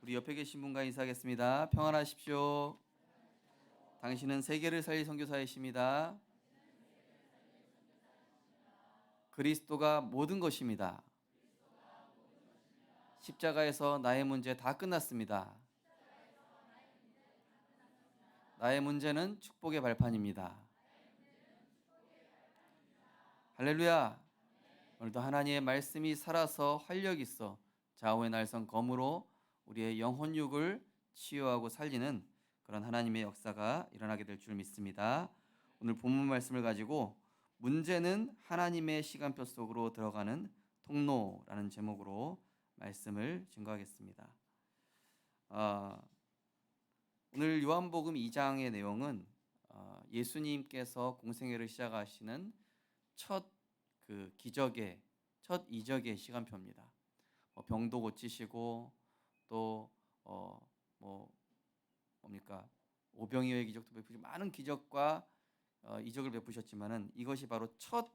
우리 옆에 계신 분과 인사하겠습니다. 평안하십시오. 당신은 세계를 살릴 선교사이십니다. 그리스도가 모든 것입니다. 십자가에서 나의 문제 다 끝났습니다. 나의 문제는 축복의 발판입니다. 할렐루야. 오늘도 하나님의 말씀이 살아서 활력 있어 좌우의 날선 검으로 우리의 영혼육을 치유하고 살리는 그런 하나님의 역사가 일어나게 될 줄 믿습니다. 오늘 본문 말씀을 가지고 문제는 하나님의 시간표 속으로 들어가는 통로라는 제목으로 말씀을 증거하겠습니다. 오늘 요한복음 2장의 내용은 예수님께서 공생애를 시작하시는 첫 기적의 첫 이적의 시간표입니다. 병도 고치시고 또 뭡니까 오병이어의 기적도 베푸시고 많은 기적과 이적을 베푸셨지만은 이것이 바로 첫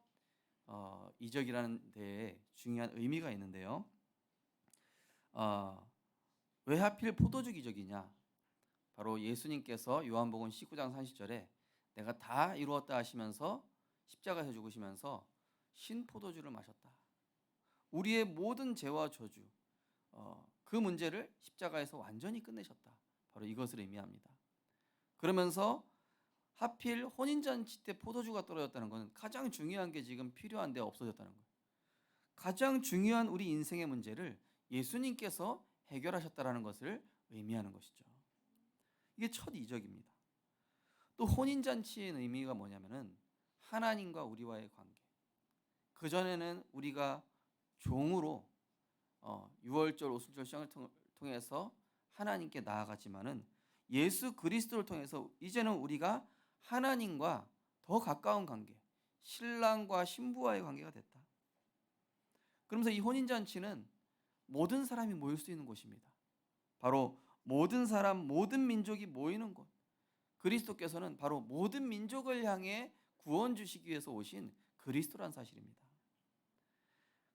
이적이라는 데에 중요한 의미가 있는데요. 왜 하필 포도주 기적이냐? 바로 예수님께서 요한복음 19장 30절에 내가 다 이루었다 하시면서 십자가에서 죽으시면서 신포도주를 마셨다. 우리의 모든 죄와 저주, 그 문제를 십자가에서 완전히 끝내셨다. 바로 이것을 의미합니다. 그러면서 하필 혼인잔치 때 포도주가 떨어졌다는 것은 가장 중요한 게 지금 필요한데 없어졌다는 거예요. 가장 중요한 우리 인생의 문제를 예수님께서 해결하셨다는 것을 의미하는 것이죠. 이게 첫 이적입니다. 또 혼인잔치의 의미가 뭐냐면은 하나님과 우리와의 관계. 그전에는 우리가 종으로 유월절 오순절 시장을 통해서 하나님께 나아가지만은 예수 그리스도를 통해서 이제는 우리가 하나님과 더 가까운 관계, 신랑과 신부와의 관계가 됐다. 그러면서 이 혼인잔치는 모든 사람이 모일 수 있는 곳입니다. 바로 모든 사람, 모든 민족이 모이는 곳. 그리스도께서는 바로 모든 민족을 향해 구원 주시기 위해서 오신 그리스도란 사실입니다.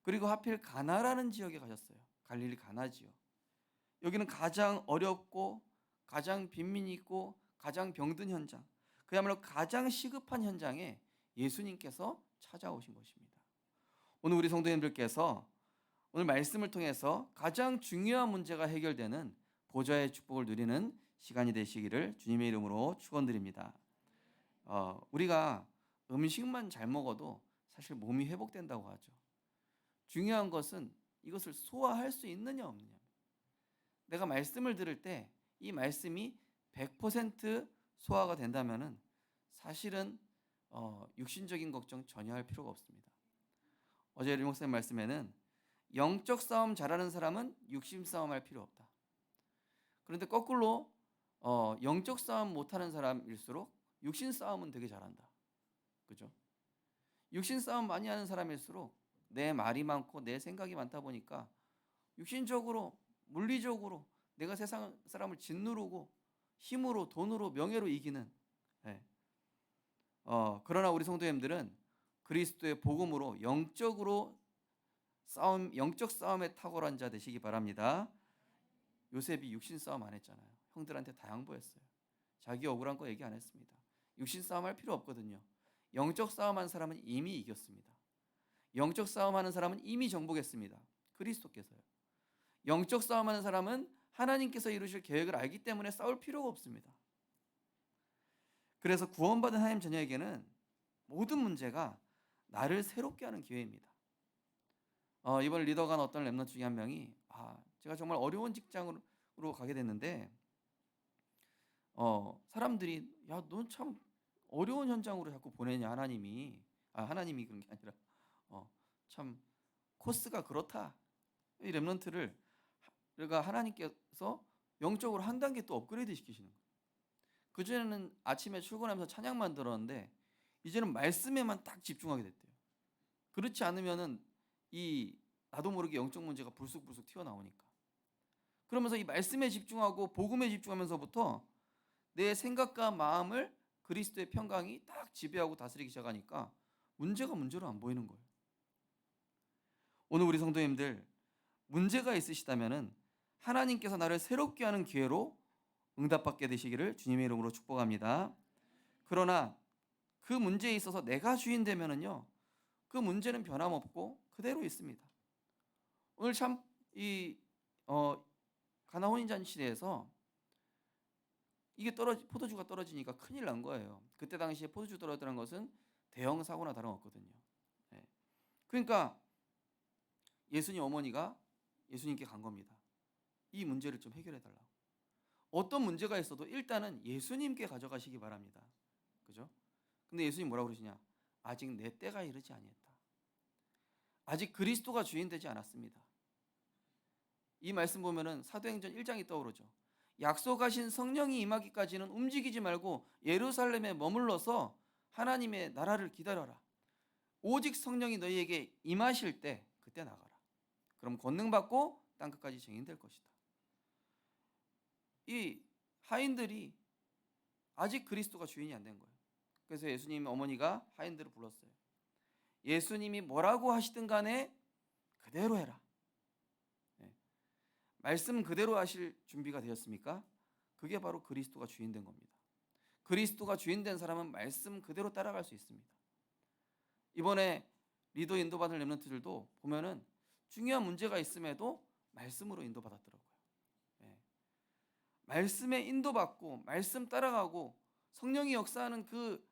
그리고 하필 가나라는 지역에 가셨어요. 갈릴리 가나지요. 여기는 가장 어렵고 가장 빈민이 있고 가장 병든 현장, 그야말로 가장 시급한 현장에 예수님께서 찾아오신 것입니다. 오늘 우리 성도님들께서 오늘 말씀을 통해서 가장 중요한 문제가 해결되는 보좌의 축복을 누리는 시간이 되시기를 주님의 이름으로 축원드립니다. 우리가 음식만 잘 먹어도 사실 몸이 회복된다고 하죠. 중요한 것은 이것을 소화할 수 있느냐 없느냐. 내가 말씀을 들을 때 이 말씀이 100% 소화가 된다면은 사실은 육신적인 걱정 전혀 할 필요가 없습니다. 어제 리 목사님 말씀에는 영적 싸움 잘하는 사람은 육신 싸움 할 필요 없다. 그런데 거꾸로 영적 싸움 못하는 사람일수록 육신 싸움은 되게 잘한다. 그죠? 육신 싸움 많이 하는 사람일수록 내 말이 많고 내 생각이 많다 보니까 육신적으로 물리적으로 내가 세상 사람을 짓누르고 힘으로 돈으로 명예로 이기는 그러나 우리 성도님들은 그리스도의 복음으로 영적으로 영적 싸움에 탁월한 자 되시기 바랍니다. 요셉이 육신 싸움 안 했잖아요. 형들한테 다 양보했어요. 자기 억울한 거 얘기 안 했습니다. 육신 싸움 할 필요 없거든요. 영적 싸움하는 사람은 이미 이겼습니다. 영적 싸움하는 사람은 이미 정복했습니다. 그리스도께서요. 영적 싸움하는 사람은 하나님께서 이루실 계획을 알기 때문에 싸울 필요가 없습니다. 그래서 구원받은 하나님 자녀에게는 모든 문제가 나를 새롭게 하는 기회입니다. 이번 리더가 간 어떤 랩런트 중에 한 명이 제가 정말 어려운 직장으로 가게 됐는데 사람들이 야, 넌 참 어려운 현장으로 자꾸 보내냐 하나님이 그런 게 아니라 참 코스가 그렇다. 이 랩런트를 하나님께서 영적으로 한 단계 또 업그레이드 시키시는 거예요. 그전에는 아침에 출근하면서 찬양만 들었는데 이제는 말씀에만 딱 집중하게 됐대요. 그렇지 않으면은 나도 모르게 영적 문제가 불쑥불쑥 튀어나오니까. 그러면서 이 말씀에 집중하고 복음에 집중하면서부터 내 생각과 마음을 그리스도의 평강이 딱 지배하고 다스리기 시작하니까 문제가 문제로 안 보이는 거예요. 오늘 우리 성도님들 문제가 있으시다면은 하나님께서 나를 새롭게 하는 기회로 응답받게 되시기를 주님의 이름으로 축복합니다. 그러나 그 문제에 있어서 내가 주인 되면은요, 그 문제는 변함없고 그대로 있습니다. 오늘 참 이 가나 혼인 잔치에서 이게 포도주가 떨어지니까 큰일 난 거예요. 그때 당시에 포도주 떨어졌다는 것은 대형 사고나 다름없거든요. 예. 그러니까 예수님 어머니가 예수님께 간 겁니다. 이 문제를 좀 해결해 달라고. 어떤 문제가 있어도 일단은 예수님께 가져가시기 바랍니다. 그죠? 근데 예수님 뭐라고 그러시냐? 아직 내 때가 이르지 아니했다. 아직 그리스도가 주인 되지 않았습니다. 이 말씀 보면은 사도행전 1장이 떠오르죠. 약속하신 성령이 임하기까지는 움직이지 말고 예루살렘에 머물러서 하나님의 나라를 기다려라. 오직 성령이 너희에게 임하실 때 그때 나가라. 그럼 권능 받고 땅 끝까지 증인될 것이다. 이 하인들이 아직 그리스도가 주인이 안 된 거예요. 그래서 예수님 어머니가 하인들을 불렀어요. 예수님이 뭐라고 하시든 간에 그대로 해라. 네. 말씀 그대로 하실 준비가 되었습니까? 그게 바로 그리스도가 주인 된 겁니다. 그리스도가 주인 된 사람은 말씀 그대로 따라갈 수 있습니다. 이번에 리더 인도받을 렘넌트들도 보면은 중요한 문제가 있음에도 말씀으로 인도받았더라고요. 네. 말씀에 인도받고 말씀 따라가고 성령이 역사하는 그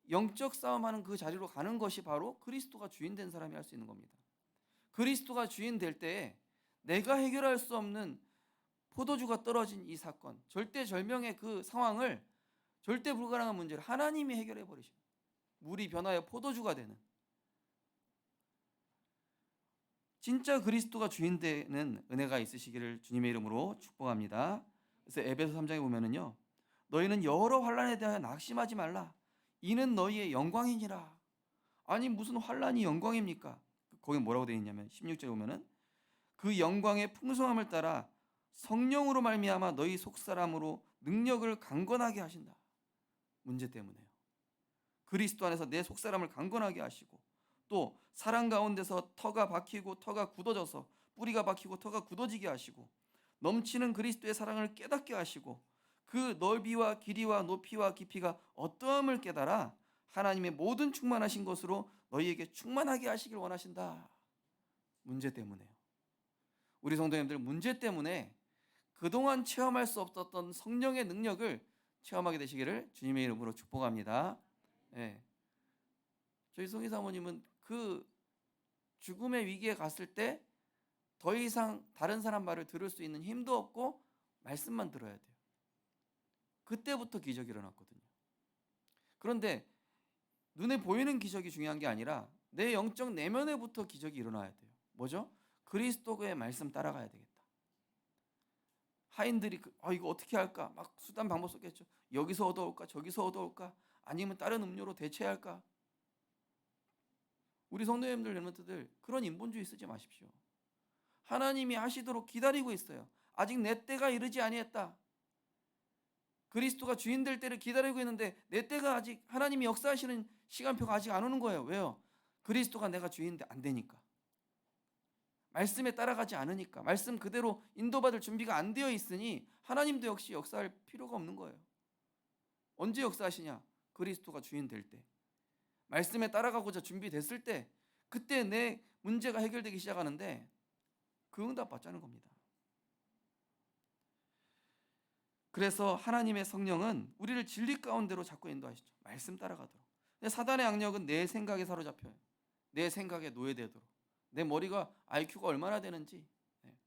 영적 싸움하는 그 자리로 가는 것이 바로 그리스도가 주인 된 사람이 할 수 있는 겁니다. 그리스도가 주인 될 때에 내가 해결할 수 없는 포도주가 떨어진 이 사건, 절대절명의 그 상황을 절대 불가능한 문제를 하나님이 해결해 버리셔요. 물이 변하여 포도주가 되는, 진짜 그리스도가 주인 되는 은혜가 있으시기를 주님의 이름으로 축복합니다. 그래서 에베소 3장에 보면은요, 너희는 여러 환난에 대하여 낙심하지 말라. 이는 너희의 영광이니라. 아니 무슨 환난이 영광입니까? 거기 뭐라고 되어 있냐면 16절에 보면은 그 영광의 풍성함을 따라 성령으로 말미암아 너희 속사람으로 능력을 강건하게 하신다. 문제 때문에요. 그리스도 안에서 내 속사람을 강건하게 하시고 또 사랑 가운데서 터가 박히고 터가 굳어져서 뿌리가 박히고 터가 굳어지게 하시고 넘치는 그리스도의 사랑을 깨닫게 하시고 그 넓이와 길이와 높이와 깊이가 어떠함을 깨달아 하나님의 모든 충만하신 것으로 너희에게 충만하게 하시길 원하신다. 문제 때문에요. 우리 성도님들 문제 때문에 그동안 체험할 수 없었던 성령의 능력을 체험하게 되시기를 주님의 이름으로 축복합니다. 네. 저희 송희 사모님은 그 죽음의 위기에 갔을 때 더 이상 다른 사람 말을 들을 수 있는 힘도 없고 말씀만 들어야 돼요. 그때부터 기적이 일어났거든요. 그런데 눈에 보이는 기적이 중요한 게 아니라 내 영적 내면에부터 기적이 일어나야 돼요. 뭐죠? 그리스도의 말씀 따라가야 되겠다. 하인들이 이거 어떻게 할까? 막 수단 방법 썼겠죠. 여기서 얻어올까? 저기서 얻어올까? 아니면 다른 음료로 대체할까? 우리 성도님들, 렘넌트들 그런 인본주의 쓰지 마십시오. 하나님이 하시도록 기다리고 있어요. 아직 내 때가 이르지 아니했다. 그리스도가 주인 될 때를 기다리고 있는데 내 때가 아직 하나님이 역사하시는 시간표가 아직 안 오는 거예요. 왜요? 그리스도가 내가 주인 안 되니까. 말씀에 따라가지 않으니까. 말씀 그대로 인도받을 준비가 안 되어 있으니 하나님도 역시 역사할 필요가 없는 거예요. 언제 역사하시냐? 그리스도가 주인 될 때. 말씀에 따라가고자 준비됐을 때 그때 내 문제가 해결되기 시작하는데 그 응답 받자는 겁니다. 그래서 하나님의 성령은 우리를 진리 가운데로 자꾸 인도하시죠. 말씀 따라가도록. 근데 사단의 악력은 내 생각에 사로잡혀요. 내 생각에 노예되도록. 내 머리가 IQ가 얼마나 되는지. 네.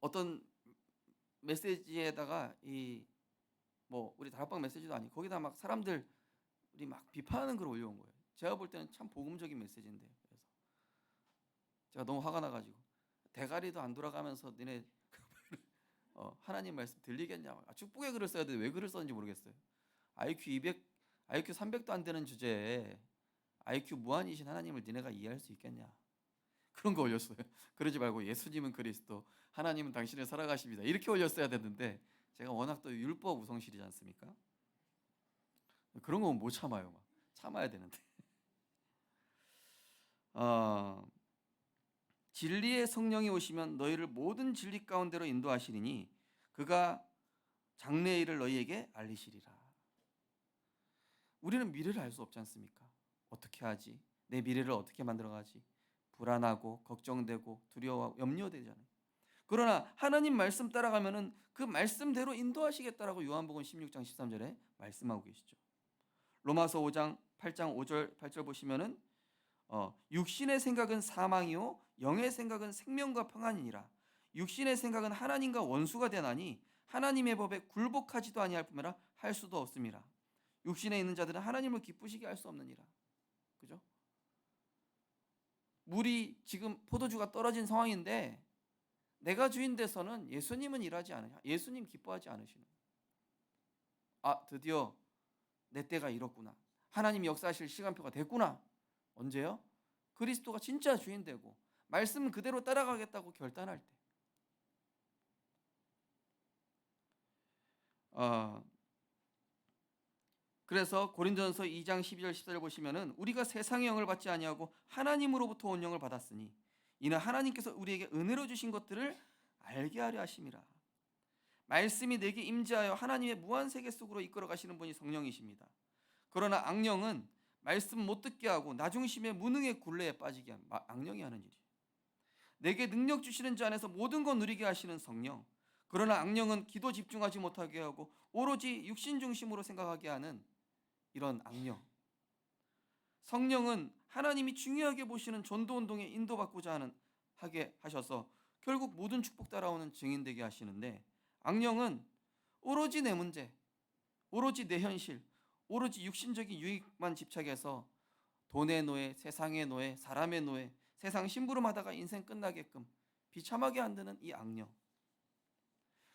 어떤 메시지에다가 우리 다락방 메시지도 아니고 거기다 막 사람들 우리 막 비판하는 걸 올려온 거예요. 제가 볼 때는 참 복음적인 메시지인데 그래서 제가 너무 화가 나가지고 대가리도 안 돌아가면서 너네 하나님 말씀 들리겠냐? 축복의 글을 써야 되는데 왜 글을 썼는지 모르겠어요. IQ 200, IQ 300도 안 되는 주제에 IQ 무한이신 하나님을 니네가 이해할 수 있겠냐? 그런 거 올렸어요. 그러지 말고 예수님은 그리스도, 하나님은 당신을 살아가십니다. 이렇게 올렸어야 되는데 제가 워낙 또 율법 우성실이지 않습니까? 그런 거 못 참아요. 막. 참아야 되는데. 진리의 성령이 오시면 너희를 모든 진리 가운데로 인도하시리니 그가 장래의 일을 너희에게 알리시리라. 우리는 미래를 알 수 없지 않습니까? 어떻게 하지? 내 미래를 어떻게 만들어가지? 불안하고 걱정되고 두려워하고 염려되잖아요. 그러나 하나님 말씀 따라가면은 그 말씀대로 인도하시겠다라고 요한복음 16장 13절에 말씀하고 계시죠. 로마서 5장 8장 5절 8절 보시면은 육신의 생각은 사망이요 영의 생각은 생명과 평안이니라. 육신의 생각은 하나님과 원수가 되나니 하나님의 법에 굴복하지도 아니할 뿐더러 할 수도 없음이라. 육신에 있는 자들은 하나님을 기쁘시게 할 수 없느니라. 그죠? 물이 지금 포도주가 떨어진 상황인데 내가 주인 돼서는 예수님은 일하지 않으냐. 예수님 기뻐하지 않으시는. 드디어 내 때가 이렇구나. 하나님이 역사하실 시간표가 됐구나. 언제요? 그리스도가 진짜 주인 되고 말씀 그대로 따라가겠다고 결단할 때. 그래서 고린도전서 2장 12절 14절 보시면은 우리가 세상의 영을 받지 아니하고 하나님으로부터 온 영을 받았으니 이는 하나님께서 우리에게 은혜로 주신 것들을 알게 하려 하심이라. 말씀이 내게 임재하여 하나님의 무한 세계 속으로 이끌어 가시는 분이 성령이십니다. 그러나 악령은 말씀 못 듣게 하고 나중심의 무능의 굴레에 빠지게 하는 악령이 하는 일이에요. 내게 능력 주시는 자 안에서 모든 것 누리게 하시는 성령. 그러나 악령은 기도 집중하지 못하게 하고 오로지 육신 중심으로 생각하게 하는 이런 악령. 성령은 하나님이 중요하게 보시는 전도 운동에 인도받고자 하게 하셔서 결국 모든 축복 따라오는 증인 되게 하시는데, 악령은 오로지 내 문제, 오로지 내 현실, 오로지 육신적인 유익만 집착해서 돈의 노예, 세상의 노예, 사람의 노예, 세상 심부름하다가 인생 끝나게끔 비참하게 만드는 이 악령.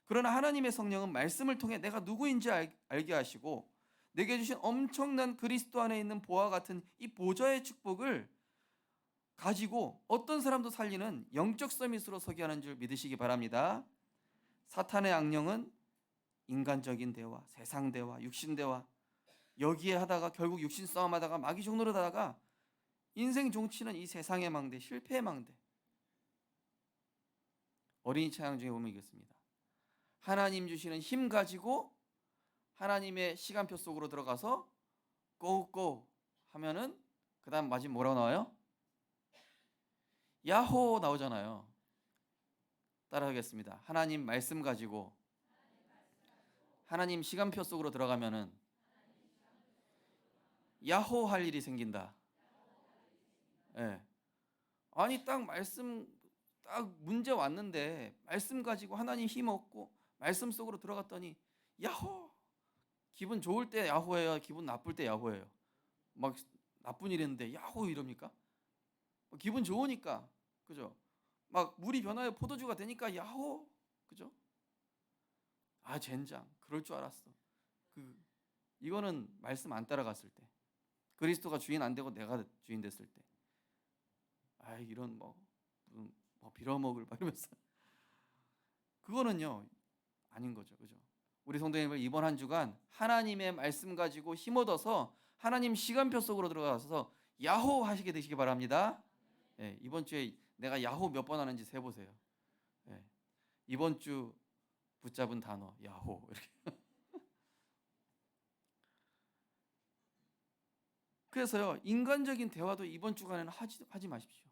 그러나 하나님의 성령은 말씀을 통해 내가 누구인지 알게 하시고 내게 주신 엄청난 그리스도 안에 있는 보화 같은 이 보좌의 축복을 가지고 어떤 사람도 살리는 영적 서밋으로 서게 하는 줄 믿으시기 바랍니다. 사탄의 악령은 인간적인 대화, 세상 대화, 육신 대화, 여기에 하다가 결국 육신 싸움하다가 마귀 종노릇 하다가 인생 종치는 이 세상의 망대, 실패의 망대. 어린이 찬양 중에 보면 이겼습니다. 하나님 주시는 힘 가지고 하나님의 시간표 속으로 들어가서 고고 하면은 그 다음 마지막 뭐라고 나와요? 야호 나오잖아요. 따라하겠습니다. 하나님 말씀 가지고 하나님 시간표 속으로 들어가면은 야호 할 일이 생긴다. 예. 아니 딱 말씀 딱 문제 왔는데 말씀 가지고 하나님 힘 얻고 말씀 속으로 들어갔더니 야호. 기분 좋을 때 야호예요? 기분 나쁠 때 야호예요? 막 나쁜 일 했는데 야호 이럽니까? 기분 좋으니까, 그죠? 막 물이 변하여 포도주가 되니까 야호, 그죠? 젠장, 그럴 줄 알았어. 이거는 말씀 안 따라갔을 때, 그리스도가 주인 안 되고 내가 주인 됐을 때, 이런 뭐 빌어먹을 막 이러면서 그거는요 아닌 거죠, 그죠? 우리 성도님들 이번 한 주간 하나님의 말씀 가지고 힘 얻어서 하나님 시간표 속으로 들어가서 야호 하시게 되시기 바랍니다. 예, 이번 주에 내가 야호 몇 번 하는지 세보세요. 예, 이번 주 붙잡은 단어 야호 이렇게. 그래서요 인간적인 대화도 이번 주간에는 하지 마십시오.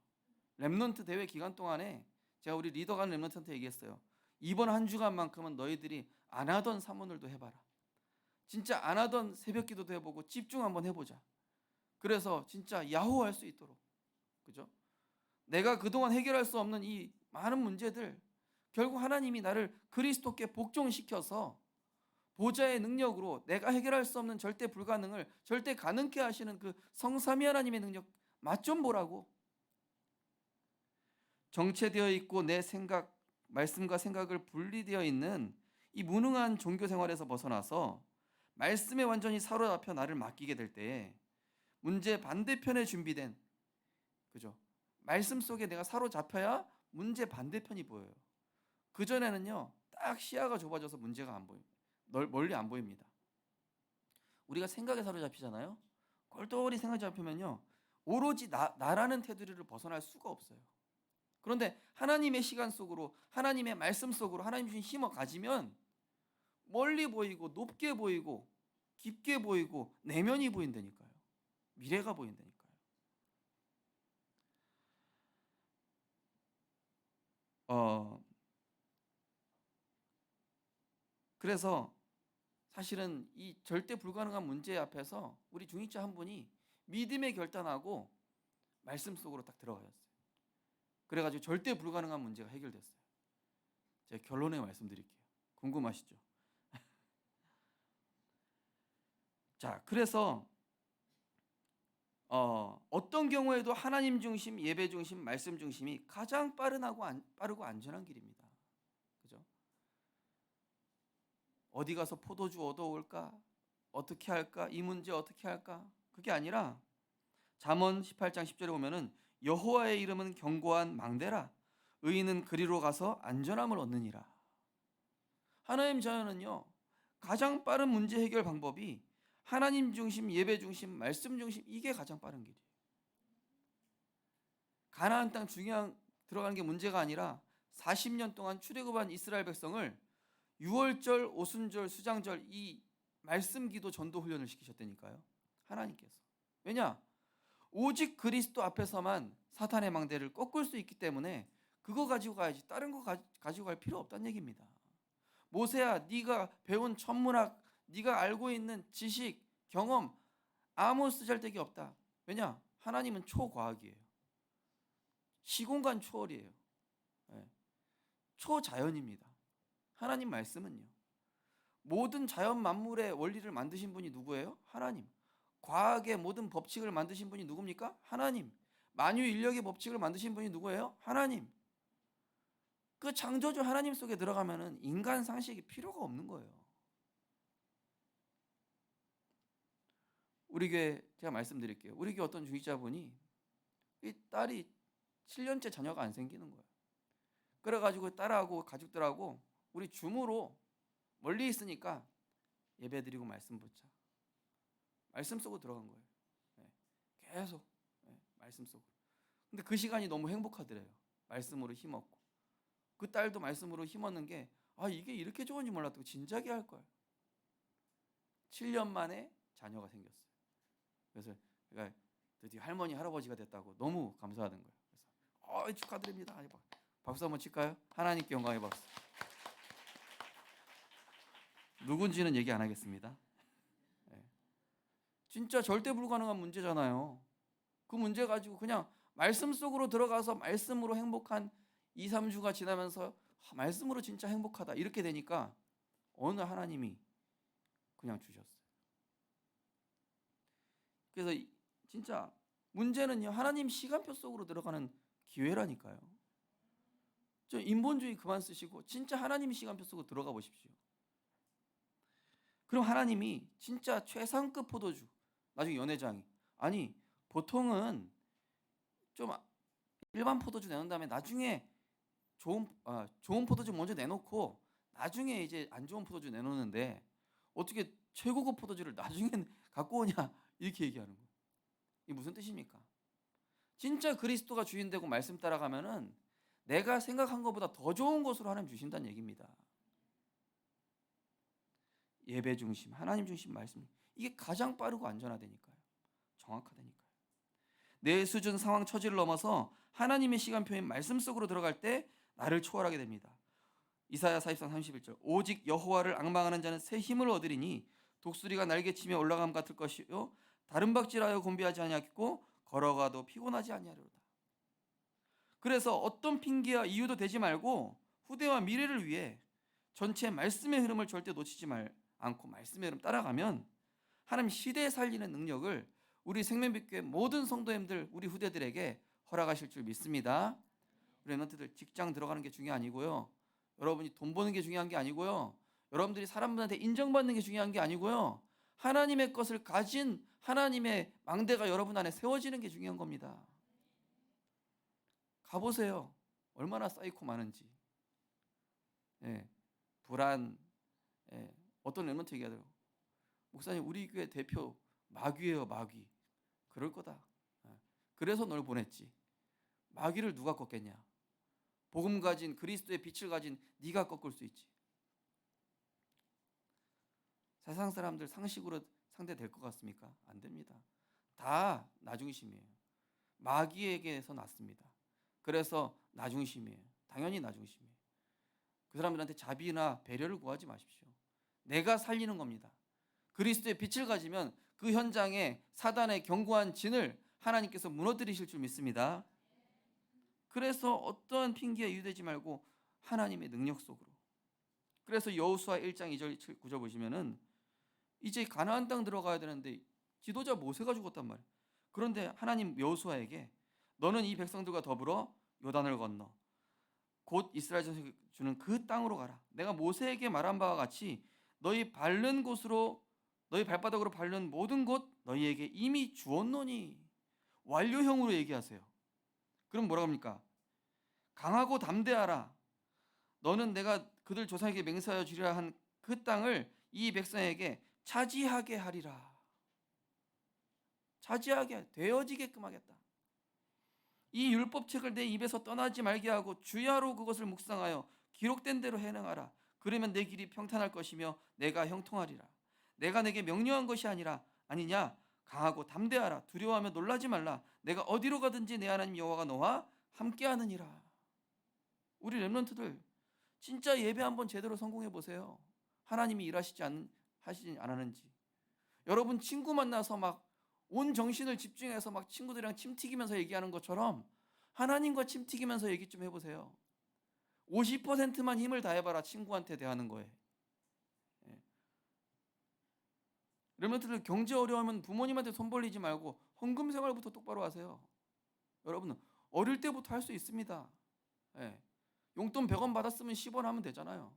렘넌트 대회 기간 동안에 제가 우리 리더간 렘넌트한테 얘기했어요. 이번 한 주간만큼은 너희들이 안 하던 사모들도 해봐라. 진짜 안 하던 새벽 기도도 해보고 집중 한번 해보자. 그래서 진짜 야호 할 수 있도록, 그죠? 내가 그동안 해결할 수 없는 이 많은 문제들, 결국 하나님이 나를 그리스도께 복종시켜서 보좌의 능력으로 내가 해결할 수 없는 절대 불가능을 절대 가능케 하시는 그 성삼위 하나님의 능력 맛 좀 보라고. 정체되어 있고 내 생각, 말씀과 생각을 분리되어 있는 이 무능한 종교 생활에서 벗어나서 말씀에 완전히 사로잡혀 나를 맡기게 될 때 문제 반대편에 준비된, 그죠? 말씀 속에 내가 사로잡혀야 문제 반대편이 보여요. 그전에는요 딱 시야가 좁아져서 문제가 안 보입니다. 멀리 안 보입니다. 우리가 생각에 사로잡히잖아요. 꼴똘히 생각이 잡히면요 오로지 나라는 테두리를 벗어날 수가 없어요. 그런데 하나님의 시간 속으로, 하나님의 말씀 속으로 하나님 주신 힘을 가지면 멀리 보이고 높게 보이고 깊게 보이고 내면이 보인다니까요. 미래가 보인다니까요. 그래서 사실은 이 절대 불가능한 문제 앞에서 우리 중직자 한 분이 믿음에 결단하고 말씀 속으로 딱 들어가셨어요. 그래가지고 절대 불가능한 문제가 해결됐어요. 제가 결론에 말씀드릴게요. 궁금하시죠? 자, 그래서 어떤 경우에도 하나님 중심, 예배 중심, 말씀 중심이 가장 빠르고 안전한 길입니다. 그죠? 어디 가서 포도주 얻어올까? 어떻게 할까? 이 문제 어떻게 할까? 그게 아니라 잠언 18장 10절에 보면은 여호와의 이름은 견고한 망대라. 의인은 그리로 가서 안전함을 얻느니라. 하나님 자녀는요, 가장 빠른 문제 해결 방법이 하나님 중심, 예배 중심, 말씀 중심, 이게 가장 빠른 길이에요. 가나안 땅 들어가는 게 문제가 아니라 40년 동안 출애굽한 이스라엘 백성을 유월절, 오순절, 수장절 이 말씀 기도 전도 훈련을 시키셨다니까요. 하나님께서. 왜냐? 오직 그리스도 앞에서만 사탄의 망대를 꺾을 수 있기 때문에 그거 가지고 가야지, 다른 거 가지고 갈 필요 없다는 얘기입니다. 모세야, 네가 배운 천문학, 네가 알고 있는 지식, 경험 아무 쓰잘데기 없다. 왜냐? 하나님은 초과학이에요. 시공간 초월이에요. 초자연입니다. 하나님 말씀은요. 모든 자연 만물의 원리를 만드신 분이 누구예요? 하나님. 과학의 모든 법칙을 만드신 분이 누굽니까? 하나님. 만유인력의 법칙을 만드신 분이 누구예요? 하나님. 그 창조주 하나님 속에 들어가면은 인간 상식이 필요가 없는 거예요. 우리 교회 제가 말씀드릴게요. 우리 교회 어떤 중직자분이 이 딸이 7년째 자녀가 안 생기는 거예요. 그래가지고 딸하고 가족들하고 우리 줌으로 멀리 있으니까 예배드리고 말씀 붙자. 말씀 속으로 들어간 거예요. 계속 말씀 속으로. 근데 그 시간이 너무 행복하더래요. 말씀으로 힘없고. 그 딸도 말씀으로 힘없는 게 이게 이렇게 좋은지 몰랐다고 진작에 할 걸. 7년 만에 자녀가 생겼어요. 그래서 그러니까 드디어 할머니 할아버지가 됐다고 너무 감사하던 거예요. 그래서 축하드립니다. 박수 한번 칠까요? 하나님께 영광의 박수. 누군지는 얘기 안 하겠습니다. 진짜 절대 불가능한 문제잖아요. 그 문제 가지고 그냥 말씀 속으로 들어가서 말씀으로 행복한 2, 3주가 지나면서 말씀으로 진짜 행복하다 이렇게 되니까 어느 하나님이 그냥 주셨어요. 그래서 진짜 문제는요, 하나님 시간표 속으로 들어가는 기회라니까요. 좀 인본주의 그만 쓰시고 진짜 하나님 시간표 속으로 들어가 보십시오. 그럼 하나님이 진짜 최상급 포도주, 나중에 연회장이 보통은 좀 일반 포도주 내놓은 다음에 나중에 좋은 포도주 먼저 내놓고 나중에 이제 안 좋은 포도주 내놓는데 어떻게 최고급 포도주를 나중에 갖고 오냐 이렇게 얘기하는 거예요. 이게 무슨 뜻입니까? 진짜 그리스도가 주인되고 말씀 따라가면은 내가 생각한 것보다 더 좋은 것으로 하나님 주신다는 얘기입니다. 예배 중심, 하나님 중심 말씀, 이게 가장 빠르고 안전하다니까요. 정확하다니까요. 내 수준, 상황, 처지를 넘어서 하나님의 시간표인 말씀 속으로 들어갈 때 나를 초월하게 됩니다. 이사야 44장 31절 오직 여호와를 앙망하는 자는 새 힘을 얻으리니 독수리가 날개치며 올라감 같을 것이요 다른 박질하여 곤비하지 아니하겠고 걸어가도 피곤하지 아니하리로다. 그래서 어떤 핑계와 이유도 되지 말고 후대와 미래를 위해 전체 말씀의 흐름을 절대 놓치지 않고 말씀의 흐름 따라가면 하나님 시대에 살리는 능력을 우리 생명빛교회 모든 성도님들, 우리 후대들에게 허락하실 줄 믿습니다. 우리 엠넌트들 직장 들어가는 게 중요한 게 아니고요. 여러분이 돈 버는 게 중요한 게 아니고요. 여러분들이 사람들한테 인정받는 게 중요한 게 아니고요. 하나님의 것을 가진 하나님의 망대가 여러분 안에 세워지는 게 중요한 겁니다. 가보세요. 얼마나 사이코 많은지. 불안. 어떤 엠넌트 얘기하더라고요. 목사님, 우리 교회 대표 마귀예요, 마귀. 그럴 거다. 그래서 널 보냈지. 마귀를 누가 꺾겠냐? 복음 가진 그리스도의 빛을 가진 네가 꺾을 수 있지. 세상 사람들 상식으로 상대될 것 같습니까? 안 됩니다. 다 나중심이에요. 마귀에게서 났습니다. 그래서 나중심이에요. 당연히 나중심이에요. 그 사람들한테 자비나 배려를 구하지 마십시오. 내가 살리는 겁니다. 그리스도의 빛을 가지면 그 현장에 사단의 견고한 진을 하나님께서 무너뜨리실 줄 믿습니다. 그래서 어떠한 핑계에 유대지 말고 하나님의 능력 속으로. 그래서 여호수아 1장 2절 9절 보시면은 이제 가나안 땅 들어가야 되는데 지도자 모세가 죽었단 말이에요. 그런데 하나님 여호수아에게 너는 이 백성들과 더불어 요단을 건너 곧 이스라엘 자손에게 주는 그 땅으로 가라. 내가 모세에게 말한 바와 같이 너희 밟는 곳으로 너희 발바닥으로 밟는 모든 곳 너희에게 이미 주었노니. 완료형으로 얘기하세요. 그럼 뭐라고 합니까? 강하고 담대하라. 너는 내가 그들 조상에게 맹세하여 주리라 한 그 땅을 이 백성에게 차지하게 하리라. 차지하게 되어지게끔 하겠다. 이 율법책을 내 입에서 떠나지 말게 하고 주야로 그것을 묵상하여 기록된 대로 행하라. 그러면 내 길이 평탄할 것이며 내가 형통하리라. 내가 내게 명령한 것이 아니냐? 강하고 담대하라. 두려워하며 놀라지 말라. 내가 어디로 가든지 내 하나님 여호와가 너와 함께하느니라. 우리 렘넌트들 진짜 예배 한번 제대로 성공해 보세요. 하나님이 일하시지 않았는지. 여러분 친구 만나서 막 온 정신을 집중해서 막 친구들이랑 침 튀기면서 얘기하는 것처럼 하나님과 침 튀기면서 얘기 좀 해보세요. 50%만 힘을 다해봐라. 친구한테 대하는 거에. 렘넌트들 경제 어려우면 부모님한테 손 벌리지 말고 헌금 생활부터 똑바로 하세요. 여러분 어릴 때부터 할 수 있습니다. 용돈 100원 받았으면 10원 하면 되잖아요.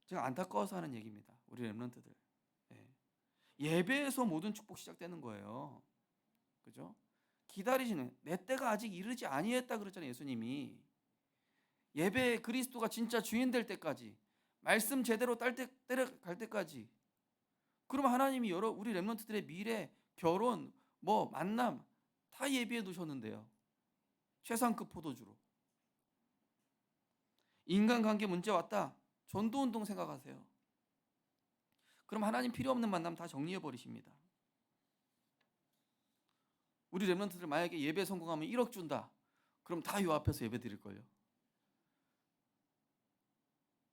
제가 안타까워서 하는 얘기입니다. 우리 렘넌트들. 예배에서 모든 축복 시작되는 거예요. 그죠? 기다리시는 내 때가 아직 이르지 아니했다 그랬잖아요. 예수님이. 예배에 그리스도가 진짜 주인 될 때까지 말씀 제대로 따라갈 때까지. 그럼 하나님이 우리 렘넌트들의 미래, 결혼, 만남 다 예비해 두셨는데요. 최상급 포도주로. 인간관계 문제 왔다. 전도운동 생각하세요. 그럼 하나님 필요 없는 만남 다 정리해 버리십니다. 우리 렘넌트들 만약에 예배 성공하면 1억 준다. 그럼 다 요 앞에서 예배 드릴 거예요.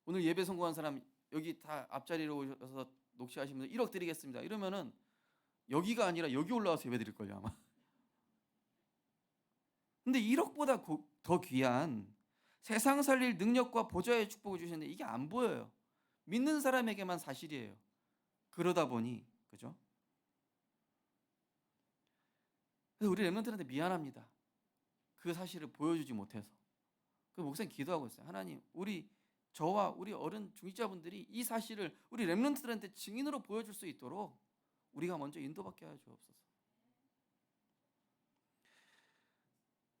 오늘 예배 성공한 사람 여기 다 앞자리로 오셔서 녹취하신 분들 1억 드리겠습니다. 이러면은 여기가 아니라 여기 올라와서 예배 드릴 거예요, 아마. 근데 1억보다 더 귀한 세상 살릴 능력과 보좌의 축복을 주시는데 이게 안 보여요. 믿는 사람에게만 사실이에요. 그러다 보니 그죠? 그래서 우리 렘넌트한테 미안합니다. 그 사실을 보여주지 못해서. 그 목사님 기도하고 있어요. 하나님, 저와 우리 어른 중직자분들이 이 사실을 우리 렘넌트들한테 증인으로 보여줄 수 있도록 우리가 먼저 인도받게 하여 주옵소서.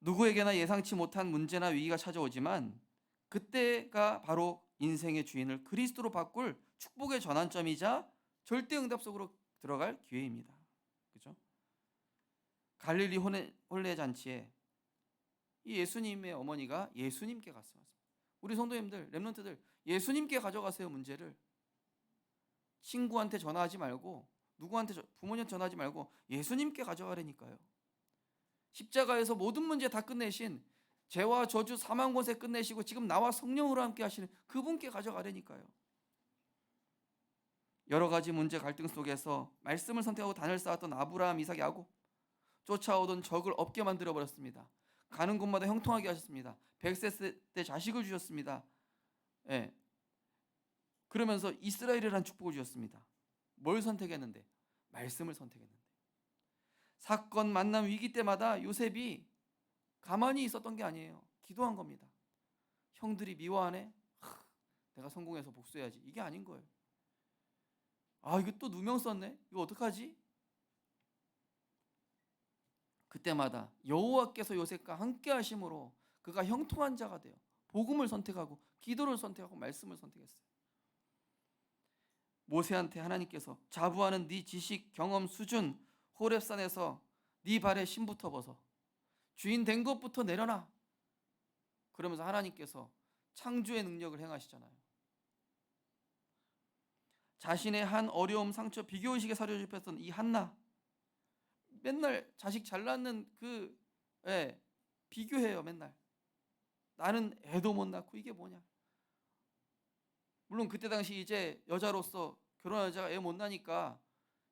누구에게나 예상치 못한 문제나 위기가 찾아오지만 그때가 바로 인생의 주인을 그리스도로 바꿀 축복의 전환점이자 절대 응답 속으로 들어갈 기회입니다. 그죠? 갈릴리 혼례 잔치에 이 예수님의 어머니가 예수님께 갔습니다. 우리 성도님들, 렘넌트들 예수님께 가져가세요. 문제를. 친구한테 전화하지 말고 누구한테 부모님한테 전화하지 말고 예수님께 가져가라니까요. 십자가에서 모든 문제 다 끝내신 죄와 저주 사망 권세 끝내시고 지금 나와 성령으로 함께 하시는 그분께 가져가라니까요. 여러 가지 문제 갈등 속에서 말씀을 선택하고 단을 쌓았던 아브라함, 이삭, 야곱 쫓아오던 적을 없게 만들어 버렸습니다. 가는 곳마다 형통하게 하셨습니다. 100세 때 자식을 주셨습니다. 그러면서 이스라엘이라는 축복을 주셨습니다. 뭘 선택했는데? 말씀을 선택했는데. 사건, 만남, 위기 때마다 요셉이 가만히 있었던 게 아니에요. 기도한 겁니다. 형들이 미워하네? 내가 성공해서 복수해야지. 이게 아닌 거예요. 이거 또 누명 썼네? 이거 어떡하지? 그때마다 여호와께서 요셉과 함께 하심으로 그가 형통한 자가 돼요. 복음을 선택하고 기도를 선택하고 말씀을 선택했어요. 모세한테 하나님께서 자부하는 네 지식, 경험, 수준 호렙산에서 네 발에 신부터 벗어 주인 된 것부터 내려놔. 그러면서 하나님께서 창조의 능력을 행하시잖아요. 자신의 한 어려움, 상처, 비교의식에 사로잡혔던 이 한나, 맨날 자식 잘 낳는 비교해요. 맨날 나는 애도 못 낳고 이게 뭐냐. 물론 그때 당시 이제 여자로서 결혼한 여자가 애 못 낳으니까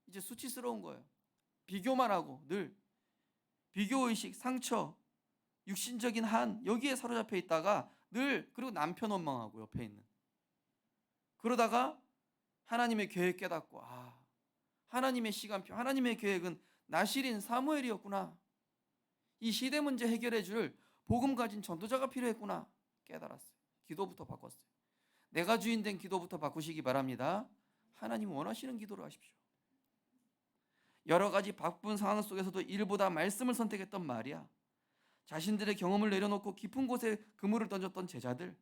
이제 수치스러운 거예요. 비교만 하고 늘 비교의식, 상처, 육신적인 한 여기에 사로잡혀 있다가 늘 그리고 남편 원망하고 옆에 있는 그러다가 하나님의 계획 깨닫고 하나님의 시간표, 하나님의 계획은 나실인 사무엘이었구나. 이 시대 문제 해결해 줄 복음 가진 전도자가 필요했구나 깨달았어요. 기도부터 바꿨어요. 내가 주인 된 기도부터 바꾸시기 바랍니다. 하나님 원하시는 기도를 하십시오. 여러 가지 바쁜 상황 속에서도 일보다 말씀을 선택했던 마리아, 자신들의 경험을 내려놓고 깊은 곳에 그물을 던졌던 제자들,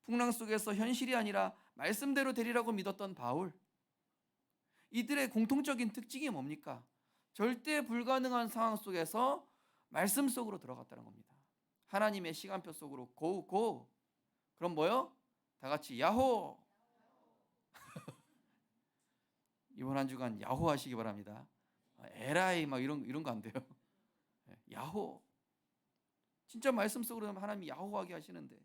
풍랑 속에서 현실이 아니라 말씀대로 되리라고 믿었던 바울, 이들의 공통적인 특징이 뭡니까? 절대 불가능한 상황 속에서 말씀 속으로 들어갔다는 겁니다. 하나님의 시간표 속으로 고. 그럼 뭐요? 다 같이 야호. 이번 한 주간 야호 하시기 바랍니다. 에라이 막 이런 거 안 돼요. 야호. 진짜 말씀 속으로 하나님이 야호하게 하시는데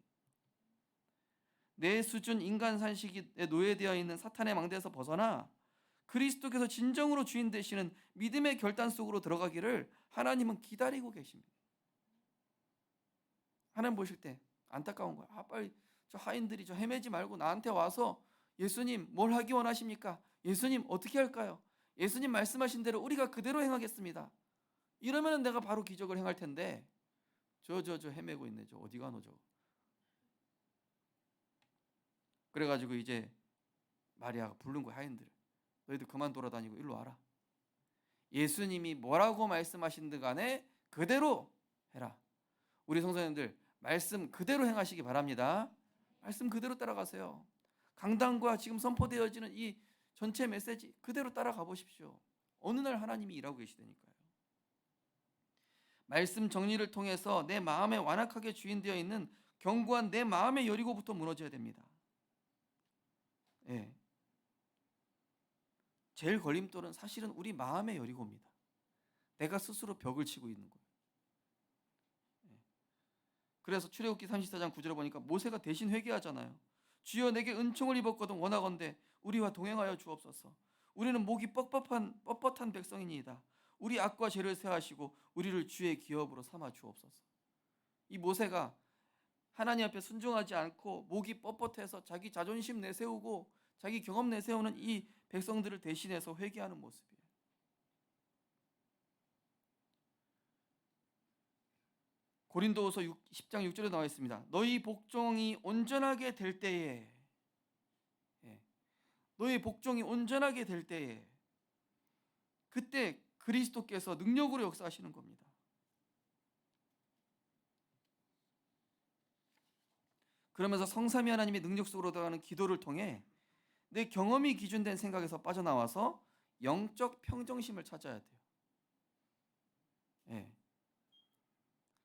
내 수준 인간 산식에 노예되어 있는 사탄의 망대에서 벗어나 그리스도께서 진정으로 주인 되시는 믿음의 결단 속으로 들어가기를 하나님은 기다리고 계십니다. 하나님 보실 때 안타까운 거야. 빨리 저 하인들이 저 헤매지 말고 나한테 와서 예수님 뭘 하기 원하십니까? 예수님 어떻게 할까요? 예수님 말씀하신 대로 우리가 그대로 행하겠습니다. 이러면 내가 바로 기적을 행할 텐데 저 헤매고 있네. 저 어디 가노 저. 그래가지고 이제 마리아가 부른 거야. 하인들을. 너희들 그만 돌아다니고 일로 와라. 예수님이 뭐라고 말씀하신든 간에 그대로 해라. 우리 성도님들 말씀 그대로 행하시기 바랍니다. 말씀 그대로 따라가세요. 강단과 지금 선포되어지는 이 전체 메시지 그대로 따라가 보십시오. 어느 날 하나님이 일하고 계시다니까요. 말씀 정리를 통해서 내 마음에 완악하게 주인되어 있는 견고한 내 마음의 여리고부터 무너져야 됩니다. 제일 걸림돌은 사실은 우리 마음의 여리고입니다. 내가 스스로 벽을 치고 있는 거예요. 그래서 출애굽기 34장 9절에 보니까 모세가 대신 회개하잖아요. 주여 내게 은총을 입었거든 원하건대 우리와 동행하여 주옵소서. 우리는 목이 뻣뻣한 백성이니이다. 우리 악과 죄를 사하시고 우리를 주의 기업으로 삼아 주옵소서. 이 모세가 하나님 앞에 순종하지 않고 목이 뻣뻣해서 자기 자존심 내세우고 자기 경험 내세우는 이 백성들을 대신해서 회개하는 모습이에요. 고린도후서 10장 6절에 나와 있습니다. 너희 복종이 온전하게 될 때에 너희 복종이 온전하게 될 때에 그때 그리스도께서 능력으로 역사하시는 겁니다. 그러면서 성삼위 하나님의 능력 속으로 들어가는 기도를 통해 내 경험이 기준된 생각에서 빠져나와서 영적 평정심을 찾아야 돼요.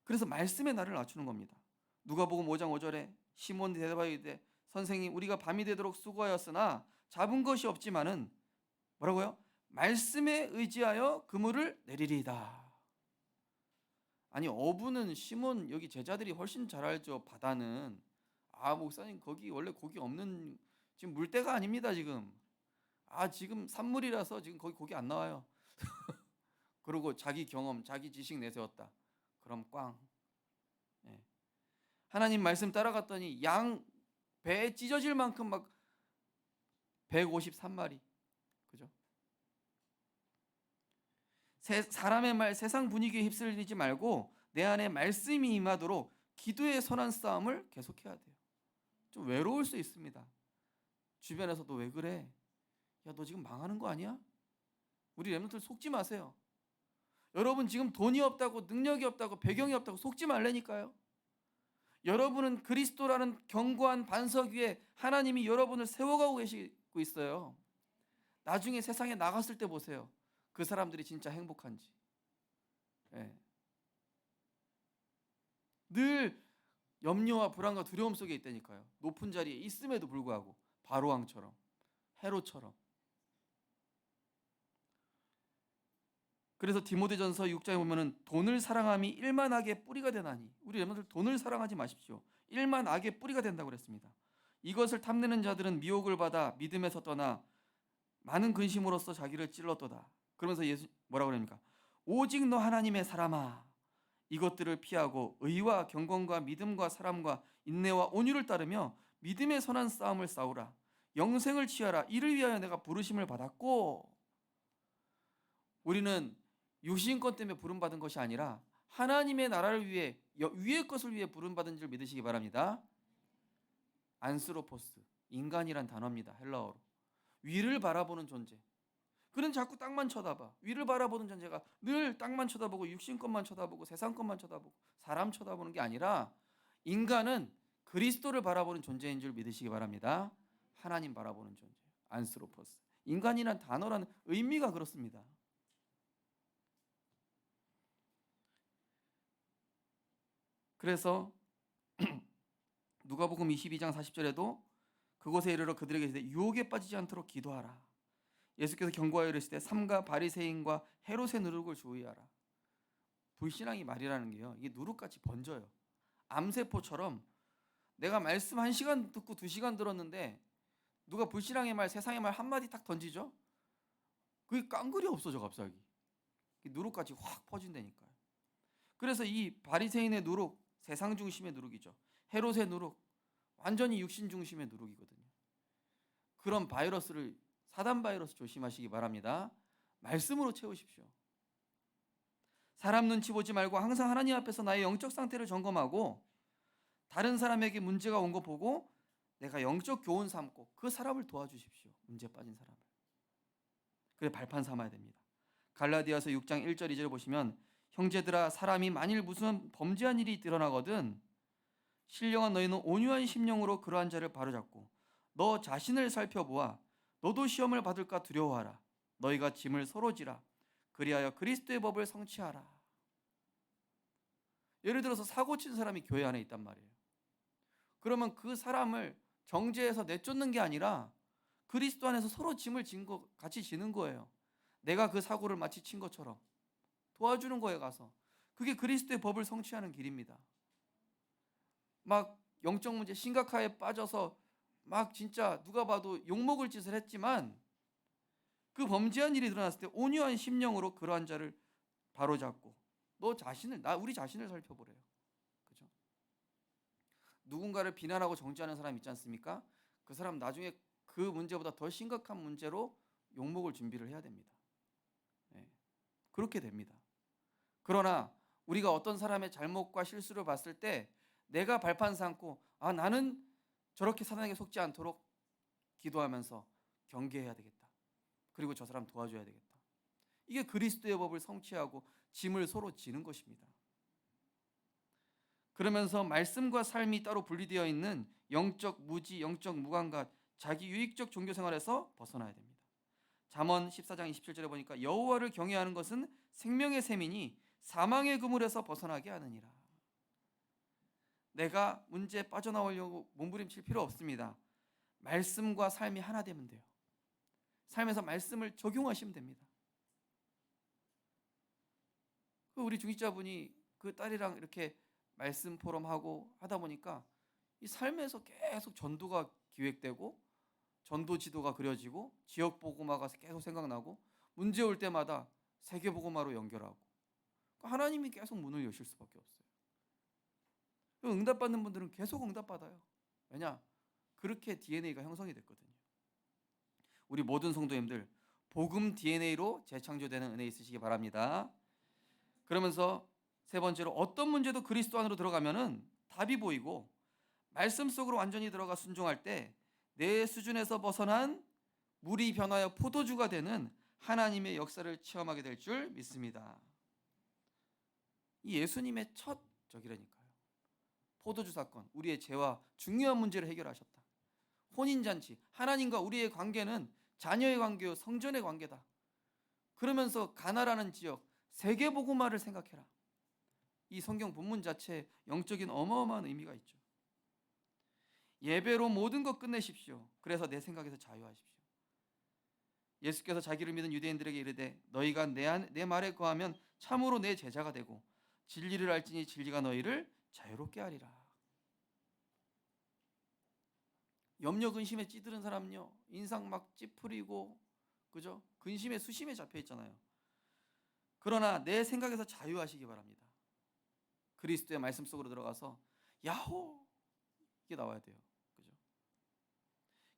그래서 말씀에 나를 낮추는 겁니다. 누가복음 5장 5절에 시몬이 대답하여 이르되 선생님 우리가 밤이 되도록 수고하였으나 잡은 것이 없지만은 뭐라고요? 말씀에 의지하여 그물을 내리리이다. 아니 어부는 시몬 여기 제자들이 훨씬 잘 알죠. 바다는 목사님 거기 원래 고기 없는 지금 물때가 아닙니다. 지금 지금 산물이라서 지금 거기 고기 안 나와요. 그리고 자기 경험 자기 지식 내세웠다. 그럼 꽝. 하나님 말씀 따라갔더니 양 배에 찢어질 만큼 막 153마리. 그죠? 사람의 말 세상 분위기에 휩쓸리지 말고 내 안에 말씀이 임하도록 기도의 선한 싸움을 계속해야 돼요. 좀 외로울 수 있습니다. 주변에서도 왜 그래? 야, 너 지금 망하는 거 아니야? 우리 렘넌트들 속지 마세요. 여러분 지금 돈이 없다고 능력이 없다고 배경이 없다고 속지 말라니까요. 여러분은 그리스도라는 견고한 반석 위에 하나님이 여러분을 세워가고 계시고 있어요. 나중에 세상에 나갔을 때 보세요. 그 사람들이 진짜 행복한지. 늘 염려와 불안과 두려움 속에 있다니까요. 높은 자리에 있음에도 불구하고 바로 왕처럼, 헤롯처럼. 그래서 디모데전서 6장에 보면은 돈을 사랑함이 일만 악의 뿌리가 되나니, 우리 여러분들 돈을 사랑하지 마십시오. 일만 악의 뿌리가 된다고 그랬습니다. 이것을 탐내는 자들은 미혹을 받아 믿음에서 떠나 많은 근심으로써 자기를 찔렀도다. 그러면서 예수 뭐라고 그럽니까? 오직 너 하나님의 사람아, 이것들을 피하고 의와 경건과 믿음과 사람과 인내와 온유를 따르며 믿음의 선한 싸움을 싸우라. 영생을 취하라. 이를 위하여 내가 부르심을 받았고. 우리는 유신권 때문에 부름받은 것이 아니라 하나님의 나라를 위해, 위의 것을 위해 부름받은 줄 믿으시기 바랍니다. 안스로포스, 인간이란 단어입니다. 헬라어로. 위를 바라보는 존재. 그는 자꾸 땅만 쳐다봐. 위를 바라보는 존재가 늘 땅만 쳐다보고 육신것만 쳐다보고 세상것만 쳐다보고 사람 쳐다보는 게 아니라, 인간은 그리스도를 바라보는 존재인 줄 믿으시기 바랍니다. 하나님 바라보는 존재. 안스로포스. 인간이란 단어라는 의미가 그렇습니다. 그래서 누가복음 22장 40절에도 그곳에 이르러 그들에게 이르되 유혹에 빠지지 않도록 기도하라. 예수께서 경고하여 이르시되 삼가 바리새인과 헤롯의 누룩을 주의하라. 불신앙이 말이라는 게요, 이게 누룩같이 번져요. 암세포처럼 내가 말씀 1시간 듣고 2시간 들었는데 누가 불신앙의 말, 세상의 말 한마디 딱 던지죠? 그게 깡그리 없어져 갑자기. 누룩같이 확 퍼진다니까요. 그래서 이 바리새인의 누룩, 세상 중심의 누룩이죠. 헤롯의 누룩, 완전히 육신 중심의 누룩이거든요. 그런 바이러스를, 사단 바이러스 조심하시기 바랍니다. 말씀으로 채우십시오. 사람 눈치 보지 말고 항상 하나님 앞에서 나의 영적 상태를 점검하고, 다른 사람에게 문제가 온 거 보고 내가 영적 교훈 삼고 그 사람을 도와주십시오. 문제 빠진 사람을. 그래 발판 삼아야 됩니다. 갈라디아서 6장 1절 2절 보시면, 형제들아, 사람이 만일 무슨 범죄한 일이 드러나거든 신령한 너희는 온유한 심령으로 그러한 자를 바로잡고 너 자신을 살펴보아 너도 시험을 받을까 두려워하라. 너희가 짐을 서로 지라. 그리하여 그리스도의 법을 성취하라. 예를 들어서 사고 친 사람이 교회 안에 있단 말이에요. 그러면 그 사람을 정죄해서 내쫓는 게 아니라 그리스도 안에서 서로 짐을 같이 지는 거예요. 내가 그 사고를 마치 친 것처럼 도와주는 거에 가서. 그게 그리스도의 법을 성취하는 길입니다. 막 영적 문제 심각하게 빠져서 막 진짜 누가 봐도 욕먹을 짓을 했지만 그 범죄한 일이 드러났을 때 온유한 심령으로 그러한 자를 바로잡고 너 자신을, 우리 자신을 살펴보래요. 그죠? 누군가를 비난하고 정죄하는 사람 있지 않습니까? 그 사람 나중에 그 문제보다 더 심각한 문제로 욕먹을 준비를 해야 됩니다. 네. 그렇게 됩니다. 그러나 우리가 어떤 사람의 잘못과 실수를 봤을 때 내가 발판 삼고 나는 저렇게 사단에게 속지 않도록 기도하면서 경계해야 되겠다. 그리고 저 사람 도와줘야 되겠다. 이게 그리스도의 법을 성취하고 짐을 서로 지는 것입니다. 그러면서 말씀과 삶이 따로 분리되어 있는 영적 무지, 영적 무감각, 자기 유익적 종교 생활에서 벗어나야 됩니다. 잠언 14장 27절에 보니까 여호와를 경외하는 것은 생명의 셈이니 사망의 그물에서 벗어나게 하느니라. 내가 문제에 빠져나오려고 몸부림칠 필요 없습니다. 말씀과 삶이 하나 되면 돼요. 삶에서 말씀을 적용하시면 됩니다. 우리 중직자분이 그 딸이랑 이렇게 말씀 포럼하고 하다 보니까 이 삶에서 계속 전도가 기획되고 전도 지도가 그려지고 지역 복음화가 계속 생각나고 문제 올 때마다 세계 복음화로 연결하고 하나님이 계속 문을 여실 수밖에 없어요. 응답받는 분들은 계속 응답받아요. 왜냐? 그렇게 DNA가 형성이 됐거든요. 우리 모든 성도님들 복음 DNA로 재창조되는 은혜 있으시기 바랍니다. 그러면서 세 번째로 어떤 문제도 그리스도 안으로 들어가면은 답이 보이고 말씀 속으로 완전히 들어가 순종할 때 내 수준에서 벗어난 물이 변하여 포도주가 되는 하나님의 역사를 체험하게 될 줄 믿습니다. 이 예수님의 첫 적이라니까요. 포도주 사건, 우리의 죄와 중요한 문제를 해결하셨다. 혼인잔치, 하나님과 우리의 관계는 자녀의 관계요 성전의 관계다. 그러면서 가나라는 지역 세계복음화를 생각해라. 이 성경 본문 자체에 영적인 어마어마한 의미가 있죠. 예배로 모든 것 끝내십시오. 그래서 내 생각에서 자유하십시오. 예수께서 자기를 믿은 유대인들에게 이르되 너희가 내 말에 거하면 참으로 내 제자가 되고 진리를 알지니 진리가 너희를 자유롭게 하리라. 염려 근심에 찌드는 사람은요, 인상 막 찌푸리고, 그죠? 근심에 수심에 잡혀 있잖아요. 그러나 내 생각에서 자유하시기 바랍니다. 그리스도의 말씀 속으로 들어가서 야호, 이게 나와야 돼요. 그죠?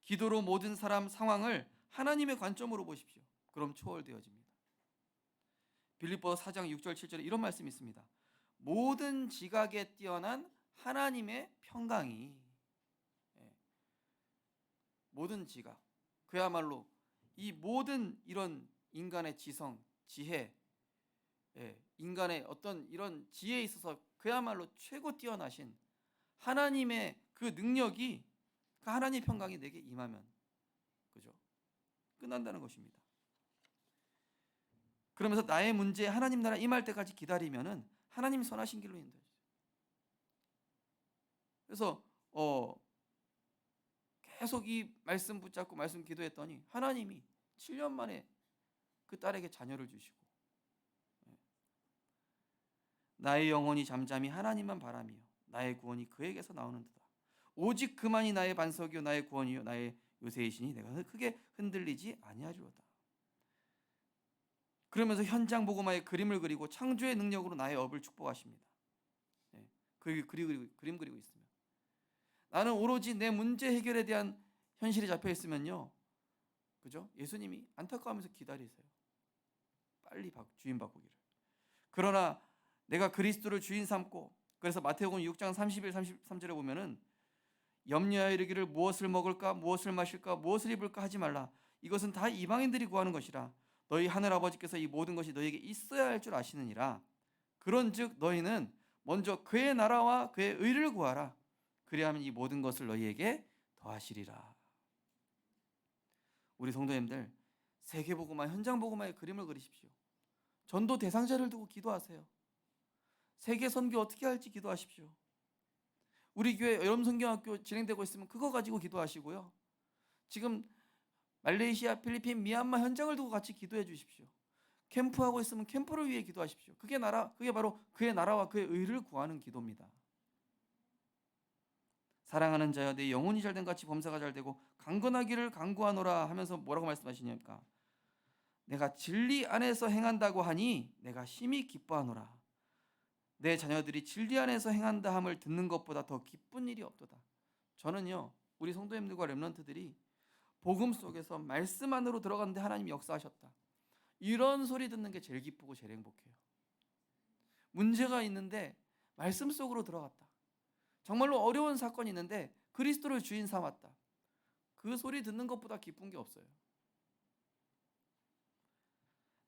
기도로 모든 사람 상황을 하나님의 관점으로 보십시오. 그럼 초월되어집니다. 빌립보서 4장 6절 7절에 이런 말씀이 있습니다. 모든 지각에 뛰어난 하나님의 평강이, 모든 지각, 그야말로 이 모든 이런 인간의 지성, 지혜, 인간의 어떤 이런 지혜에 있어서 그야말로 최고 뛰어나신 하나님의 그 능력이, 그 하나님의 평강이 내게 임하면, 그죠? 끝난다는 것입니다. 그러면서 나의 문제에 하나님 나라 임할 때까지 기다리면은 하나님 선하신 길로 인도해 주세요. 그래서 계속 이 말씀 붙잡고 말씀 기도했더니 하나님이 7년 만에 그 딸에게 자녀를 주시고, 나의 영혼이 잠잠히 하나님만 바라며 나의 구원이 그에게서 나오는도다. 오직 그만이 나의 반석이요 나의 구원이요 나의 요새이시니 내가 크게 흔들리지 아니하리로다. 그러면서 현장 복음화의 그림을 그리고 창조의 능력으로 나의 업을 축복하십니다. 그림 그리고 있으면 나는 오로지 내 문제 해결에 대한 현실이 잡혀 있으면요, 그죠? 예수님이 안타까워하면서 기다리세요. 빨리 주인 바꾸기를. 그러나 내가 그리스도를 주인 삼고, 그래서 마태복음 6장 31, 33절에 보면은 염려하여 이르기를 무엇을 먹을까 무엇을 마실까 무엇을 입을까 하지 말라. 이것은 다 이방인들이 구하는 것이라. 너희 하늘 아버지께서 이 모든 것이 너희에게 있어야 할 줄 아시느니라. 그런즉 너희는 먼저 그의 나라와 그의 의를 구하라. 그리하면 이 모든 것을 너희에게 더하시리라. 우리 성도님들, 세계복음화, 현장복음화의 그림을 그리십시오. 전도 대상자를 두고 기도하세요. 세계 선교 어떻게 할지 기도하십시오. 우리 교회 여름성경학교 진행되고 있으면 그거 가지고 기도하시고요. 지금 말레이시아, 필리핀, 미얀마 현장을 두고 같이 기도해 주십시오. 캠프하고 있으면 캠프를 위해 기도하십시오. 그게 바로 그의 나라와 그의 의를 구하는 기도입니다. 사랑하는 자여 내 영혼이 잘된 같이 범사가 잘되고 강건하기를 강구하노라 하면서 뭐라고 말씀하시냐니까, 내가 진리 안에서 행한다고 하니 내가 심히 기뻐하노라. 내 자녀들이 진리 안에서 행한다 함을 듣는 것보다 더 기쁜 일이 없도다. 저는요, 우리 성도님들과 렘넌트들이 복음 속에서 말씀 안으로 들어갔는데 하나님이 역사하셨다, 이런 소리 듣는 게 제일 기쁘고 제일 행복해요. 문제가 있는데 말씀 속으로 들어갔다, 정말로 어려운 사건이 있는데 그리스도를 주인 삼았다, 그 소리 듣는 것보다 기쁜 게 없어요.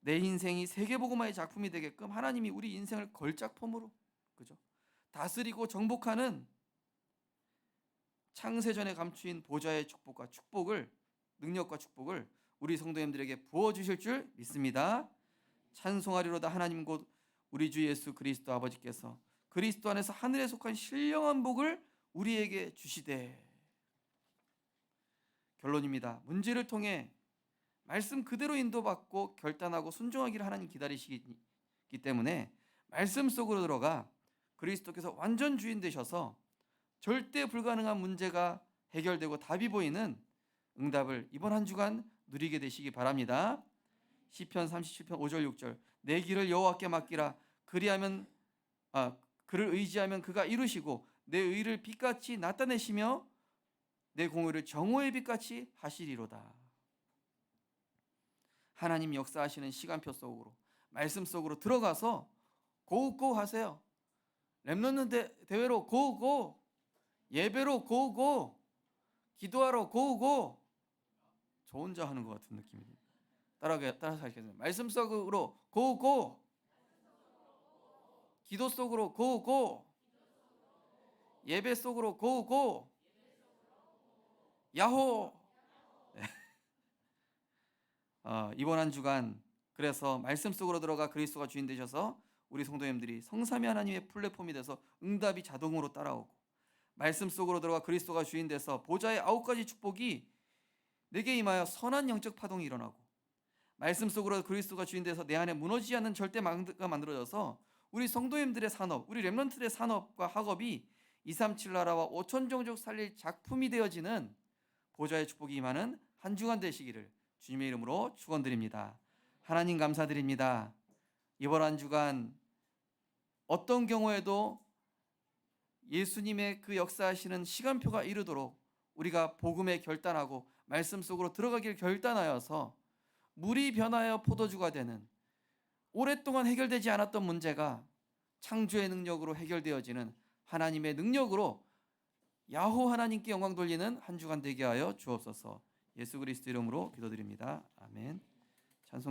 내 인생이 세계복음화의 작품이 되게끔 하나님이 우리 인생을 걸작품으로, 그죠? 다스리고 정복하는 창세전에 감추인 보좌의 능력과 축복을 우리 성도님들에게 부어주실 줄 믿습니다. 찬송하리로다. 하나님 곧 우리 주 예수 그리스도 아버지께서 그리스도 안에서 하늘에 속한 신령한 복을 우리에게 주시되. 결론입니다. 문제를 통해 말씀 그대로 인도받고 결단하고 순종하기를 하나님 기다리시기 때문에 말씀 속으로 들어가 그리스도께서 완전 주인 되셔서 절대 불가능한 문제가 해결되고 답이 보이는 응답을 이번 한 주간 누리게 되시기 바랍니다. 시편 37편 5절 6절 내 길을 여호와께 맡기라. 그를 의지하면 그가 이루시고 내 의를 빛같이 나타내시며 내 공의를 정오의 빛같이 하시리로다. 하나님 역사하시는 시간표 속으로, 말씀 속으로 들어가서 고고 하세요. 렘넌트 대회로 고고, 예배로 고고, 기도하러 고고. 저 혼자 하는 것 같은 느낌이 따라서 하시겠습니다. 말씀 속으로 고고, 기도 속으로 고고, 예배 속으로 고고, 야호. 네. 이번 한 주간 그래서 말씀 속으로 들어가 그리스도가 주인 되셔서 우리 성도님들이 성삼위 하나님의 플랫폼이 돼서 응답이 자동으로 따라오고, 말씀 속으로 들어가 그리스도가 주인 돼서 보좌의 9가지 축복이 내게 임하여 선한 영적 파동이 일어나고, 말씀 속으로 그리스도가 주인 돼서 내 안에 무너지지 않는 절대망대가 만들어져서 우리 성도님들의 산업, 우리 렘넌트의 산업과 학업이 237 나라와 5천 종족 살릴 작품이 되어지는 보좌의 축복이 임하는 한 주간 되시기를 주님의 이름으로 축원드립니다. 하나님 감사드립니다. 이번 한 주간 어떤 경우에도 예수님의 그 역사하시는 시간표가 이르도록 우리가 복음에 결단하고 말씀 속으로 들어가길 결단하여서 물이 변하여 포도주가 되는, 오랫동안 해결되지 않았던 문제가 창조의 능력으로 해결되어지는 하나님의 능력으로 야호 하나님께 영광 돌리는 한 주간 되게 하여 주옵소서. 예수 그리스도 이름으로 기도드립니다. 아멘. 찬송